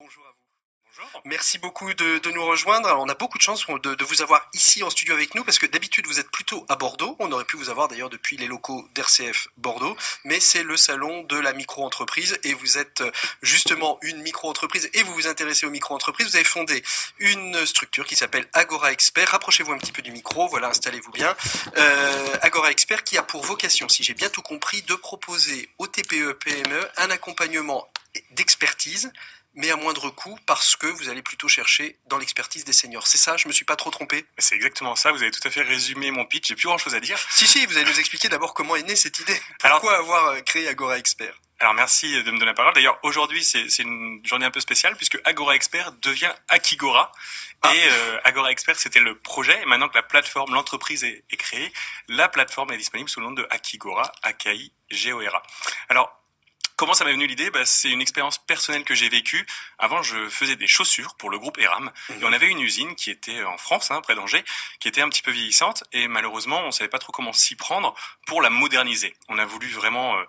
Bonjour à vous. Bonjour. Merci beaucoup de nous rejoindre. Alors, on a beaucoup de chance de vous avoir ici en studio avec nous parce que d'habitude vous êtes plutôt à Bordeaux. On aurait pu vous avoir d'ailleurs depuis les locaux d'RCF Bordeaux, mais c'est le salon de la micro-entreprise et vous êtes justement une micro-entreprise et vous vous intéressez aux micro-entreprises. Vous avez fondé une structure qui s'appelle Agora Expert. Rapprochez-vous un petit peu du micro, voilà, installez-vous bien. Agora Expert qui a pour vocation, si j'ai bien tout compris, de proposer aux TPE-PME un accompagnement d'expertise mais à moindre coût parce que vous allez plutôt chercher dans l'expertise des seniors. C'est ça, je me suis pas trop trompé? C'est exactement ça, vous avez tout à fait résumé mon pitch, j'ai plus grand chose à dire. Si, vous allez nous expliquer d'abord comment est née cette idée. Pourquoi avoir créé Agora Expert? Alors merci de me donner la parole. D'ailleurs aujourd'hui c'est une journée un peu spéciale puisque Agora Expert devient Akigora. Et Agora Expert c'était le projet et maintenant que la plateforme, l'entreprise est créée, la plateforme est disponible sous le nom de Akigora, A-K-I-G-O-R-A. Alors comment ça m'est venu l'idée? C'est une expérience personnelle que j'ai vécue. Avant, je faisais des chaussures pour le groupe Eram. Et on avait une usine qui était en France, près d'Angers, qui était un petit peu vieillissante. Et malheureusement, on savait pas trop comment s'y prendre pour la moderniser. On a voulu vraiment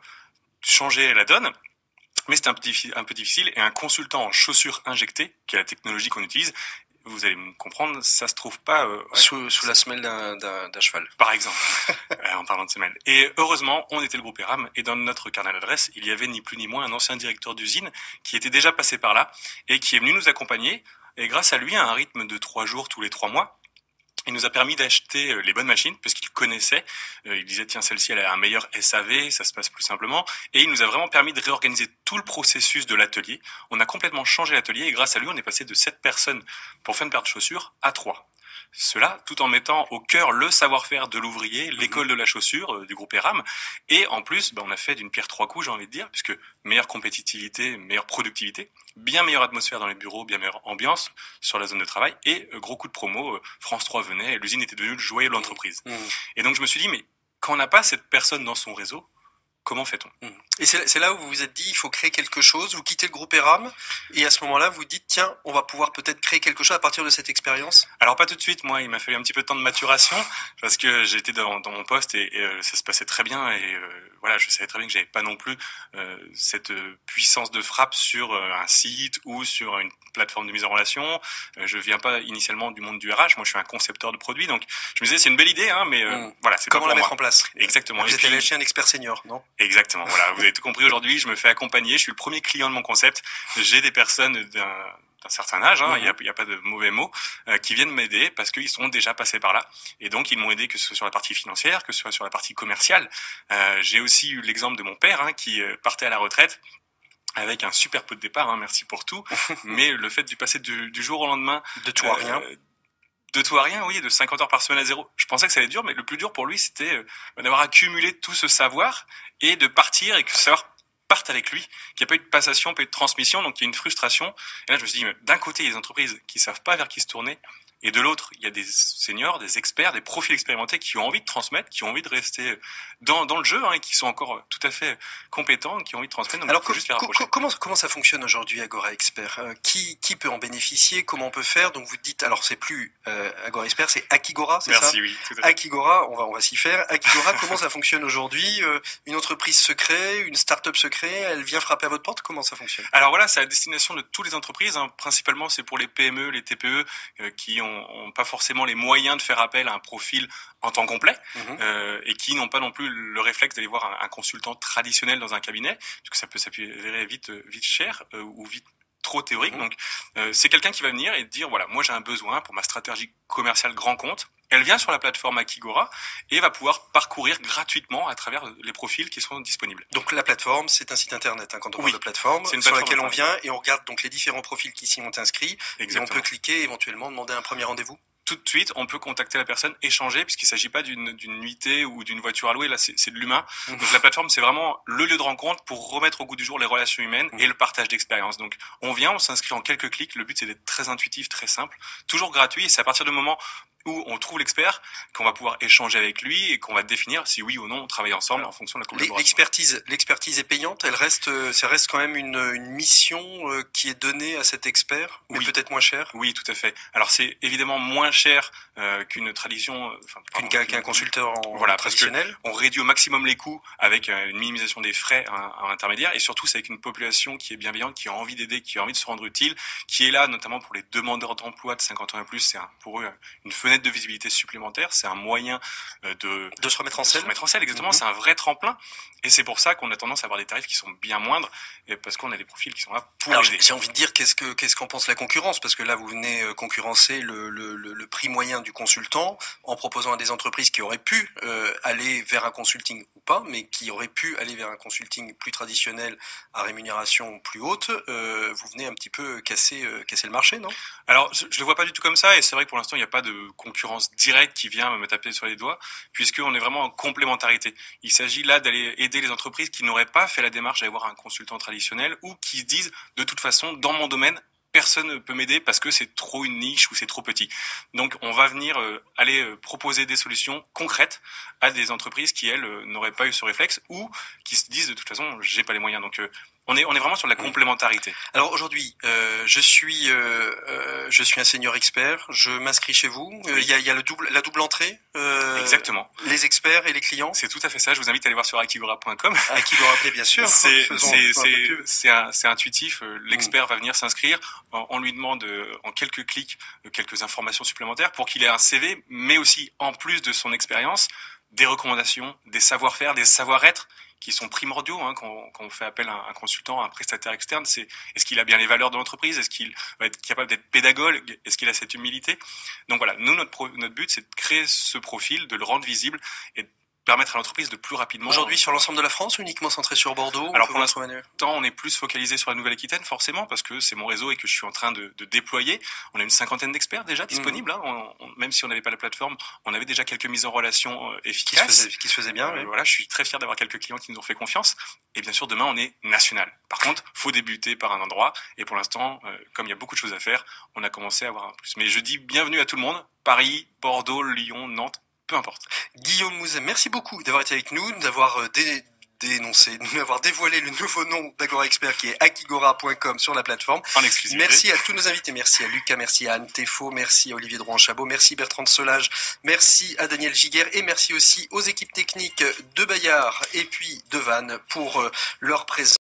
changer la donne. Mais c'était un peu difficile. Et un consultant en chaussures injectées, qui est la technologie qu'on utilise, vous allez me comprendre, ça se trouve pas sous la semelle d'un cheval, par exemple, en parlant de semelle. Et heureusement, on était le groupe Eram et dans notre carnet d'adresse, il y avait ni plus ni moins un ancien directeur d'usine qui était déjà passé par là et qui est venu nous accompagner. Et grâce à lui, à un rythme de 3 jours tous les 3 mois, il nous a permis d'acheter les bonnes machines parce qu'il connaissait. Il disait tiens celle-ci elle a un meilleur SAV, ça se passe plus simplement. Et il nous a vraiment permis de réorganiser tout le processus de l'atelier. On a complètement changé l'atelier et grâce à lui on est passé de 7 personnes pour faire une paire de chaussures à 3. Cela tout en mettant au cœur le savoir-faire de l'ouvrier, l'école de la chaussure du groupe Eram. Et en plus, on a fait d'une pierre 3 coups, j'ai envie de dire, puisque meilleure compétitivité, meilleure productivité, bien meilleure atmosphère dans les bureaux, bien meilleure ambiance sur la zone de travail et gros coup de promo, France 3 venait, l'usine était devenue le joyau de l'entreprise. Et donc je me suis dit, mais quand on n'a pas cette personne dans son réseau, comment fait-on? Et c'est là où vous vous êtes dit, il faut créer quelque chose, vous quittez le groupe Eram, et à ce moment-là, vous dites, tiens, on va pouvoir peut-être créer quelque chose à partir de cette expérience? Alors pas tout de suite, moi, il m'a fallu un petit peu de temps de maturation, parce que j'étais dans mon poste et ça se passait très bien, et voilà, je savais très bien que j'avais pas non plus cette puissance de frappe sur un site ou sur une plateforme de mise en relation. Je viens pas initialement du monde du RH, moi je suis un concepteur de produits, donc je me disais c'est une belle idée, mais voilà, c'est comment pas pour la mettre moi. en place? Exactement. Vous êtes allé chez un expert senior, non? Exactement, voilà, vous avez tout compris aujourd'hui, je me fais accompagner, je suis le premier client de mon concept, j'ai des personnes d'un certain âge, il y a pas de mauvais mots, qui viennent m'aider parce qu'ils sont déjà passés par là. Et donc, ils m'ont aidé que ce soit sur la partie financière, que ce soit sur la partie commerciale. J'ai aussi eu l'exemple de mon père qui partait à la retraite avec un super pot de départ, merci pour tout. Mais le fait de passer du jour au lendemain... De tout à rien. De tout à rien, oui, de 50 heures par semaine à zéro. Je pensais que ça allait être dur, mais le plus dur pour lui, c'était d'avoir accumulé tout ce savoir et de partir et que ce savoir parte avec lui, qu'il n'y a pas eu de passation, pas eu de transmission, donc il y a une frustration. Et là, je me suis dit, d'un côté, il y a des entreprises qui savent pas vers qui se tourner, et de l'autre, il y a des seniors, des experts, des profils expérimentés qui ont envie de transmettre, qui ont envie de rester dans le jeu, et qui sont encore tout à fait compétents, qui ont envie de transmettre. Donc alors, il faut juste les rapprocher. comment ça fonctionne aujourd'hui, Agora Expert? Qui peut en bénéficier? Comment on peut faire? Donc vous dites, alors c'est plus Agora Expert, c'est Akigora, c'est ça? Merci, oui. Tout à fait. Akigora, on va s'y faire. Akigora, comment ça fonctionne aujourd'hui? Une entreprise se crée, une start-up se crée, elle vient frapper à votre porte? Comment ça fonctionne? Alors voilà, c'est à destination de toutes les entreprises. Principalement, c'est pour les PME, les TPE qui ont pas forcément les moyens de faire appel à un profil en temps complet et qui n'ont pas non plus le réflexe d'aller voir un consultant traditionnel dans un cabinet, parce que ça peut s'avérer vite cher ou vite trop théorique. Donc c'est quelqu'un qui va venir et dire voilà, moi j'ai un besoin pour ma stratégie commerciale grand compte. Elle vient sur la plateforme Akigora et va pouvoir parcourir gratuitement à travers les profils qui sont disponibles. Donc la plateforme, c'est un site internet quand on parle de plateforme, sur laquelle on vient et on regarde donc les différents profils qui s'y ont inscrits. Exactement. Et on peut cliquer et éventuellement demander un premier rendez-vous. Tout de suite, on peut contacter la personne, échanger, puisqu'il s'agit pas d'une nuitée ou d'une voiture à louer, là c'est de l'humain. Donc la plateforme, c'est vraiment le lieu de rencontre pour remettre au goût du jour les relations humaines et le partage d'expérience. Donc on vient, on s'inscrit en quelques clics, le but c'est d'être très intuitif, très simple, toujours gratuit, et c'est à partir du moment où on trouve l'expert, qu'on va pouvoir échanger avec lui et qu'on va définir si oui ou non on travaille ensemble en fonction de la collaboration. L'expertise est payante, ça reste quand même une mission qui est donnée à cet expert, mais oui. Peut-être moins cher. Oui, tout à fait. Alors c'est évidemment moins cher qu'une tradition, qu'un consultant traditionnel. Parce que on réduit au maximum les coûts avec une minimisation des frais à l'intermédiaire, et surtout c'est avec une population qui est bienveillante, qui a envie d'aider, qui a envie de se rendre utile, qui est là notamment pour les demandeurs d'emploi de 50 ans et plus. C'est pour eux une fenêtre de visibilité supplémentaire, c'est un moyen de se remettre en scène. Exactement, c'est un vrai tremplin, et c'est pour ça qu'on a tendance à avoir des tarifs qui sont bien moindres, et parce qu'on a des profils qui sont là pour aider. J'ai envie de dire qu'est-ce qu'en pense la concurrence, parce que là vous venez concurrencer le prix moyen du consultant en proposant à des entreprises qui auraient pu aller vers un consulting ou pas, mais qui auraient pu aller vers un consulting plus traditionnel à rémunération plus haute. Vous venez un petit peu casser le marché, non? Alors je le vois pas du tout comme ça, et c'est vrai que pour l'instant il n'y a pas de concurrence directe qui vient me taper sur les doigts, puisqu'on est vraiment en complémentarité. Il s'agit là d'aller aider les entreprises qui n'auraient pas fait la démarche d'aller voir un consultant traditionnel, ou qui se disent de toute façon dans mon domaine personne ne peut m'aider parce que c'est trop une niche ou c'est trop petit. Donc on va venir aller proposer des solutions concrètes à des entreprises qui elles n'auraient pas eu ce réflexe, ou qui se disent de toute façon j'ai pas les moyens. Donc on est vraiment sur de la complémentarité. Alors aujourd'hui, je suis un senior expert. Je m'inscris chez vous. Il y a la double entrée. Exactement. Les experts et les clients. C'est tout à fait ça. Je vous invite à aller voir sur akigora.com. Akigora, bien sûr. C'est intuitif. L'expert va venir s'inscrire. On lui demande en quelques clics quelques informations supplémentaires pour qu'il ait un CV, mais aussi en plus de son expérience, des recommandations, des savoir-faire, des savoir-être qui sont primordiaux quand on fait appel à un consultant, à un prestataire externe. C'est est-ce qu'il a bien les valeurs de l'entreprise, est-ce qu'il va être capable d'être pédagogue, est-ce qu'il a cette humilité. Donc voilà, nous notre but c'est de créer ce profil, de le rendre visible et de permettre à l'entreprise de plus rapidement. Aujourd'hui sur l'ensemble de la France, uniquement centré sur Bordeaux? Alors pour l'instant, on est plus focalisé sur la Nouvelle-Aquitaine, forcément, parce que c'est mon réseau et que je suis en train de déployer. On a une 50aine d'experts déjà disponibles. Même si on n'avait pas la plateforme, on avait déjà quelques mises en relation efficaces. Qui se faisaient bien. Oui. Voilà, je suis très fier d'avoir quelques clients qui nous ont fait confiance. Et bien sûr, demain, on est national. Par contre, faut débuter par un endroit. Et pour l'instant, comme il y a beaucoup de choses à faire, on a commencé à avoir un plus. Mais je dis bienvenue à tout le monde. Paris, Bordeaux, Lyon, Nantes, peu importe. Guillaume Mouzet, merci beaucoup d'avoir été avec nous, d'avoir d'avoir dévoilé le nouveau nom d'Agora Expert qui est akigora.com sur la plateforme. En exclusivité. Merci à tous nos invités, merci à Lucas, merci à Anne Tefo, merci à Olivier Drouin-Chabot, merci Bertrand de Solage, merci à Daniel Giguère et merci aussi aux équipes techniques de Bayard et puis de Vannes pour leur présence.